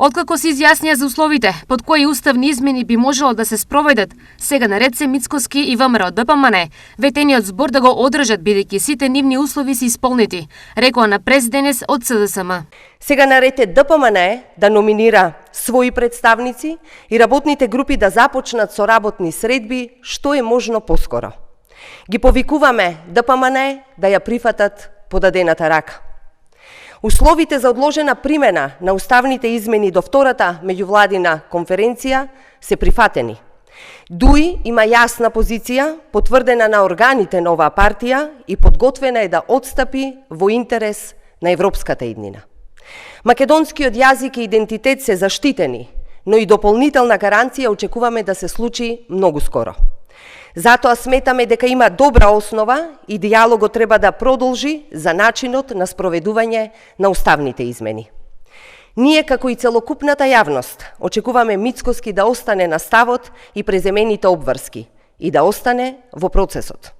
Откако се изјаснија за условите под кои уставни измени би можело да се спроведат, сега наред се Мицкоски и ВМРО ДПМН, ветениот збор да го одржат бидејќи сите нивни услови се исполнети, рекоа на прес денес од СДСМ. Сега наред е ДПМН да номинира своји представници и работните групи да започнат со работни средби што е можно поскоро. Ги повикуваме ДПМН да ја прифатат подадената рака. Условите за одложена примена на уставните измени до втората меѓувладина конференција се прифатени. ДУИ има јасна позиција, потврдена на органите на оваа партија и подготвена е да отстапи во интерес на европската иднина. Македонскиот јазик и идентитет се заштитени, но и дополнителна гаранција очекуваме да се случи многу скоро. Затоа сметаме дека има добра основа и дијалогот треба да продолжи за начинот на спроведување на уставните измени. Ние, како и целокупната јавност, очекуваме Мицкоски да остане на ставот и преземените обврски и да остане во процесот.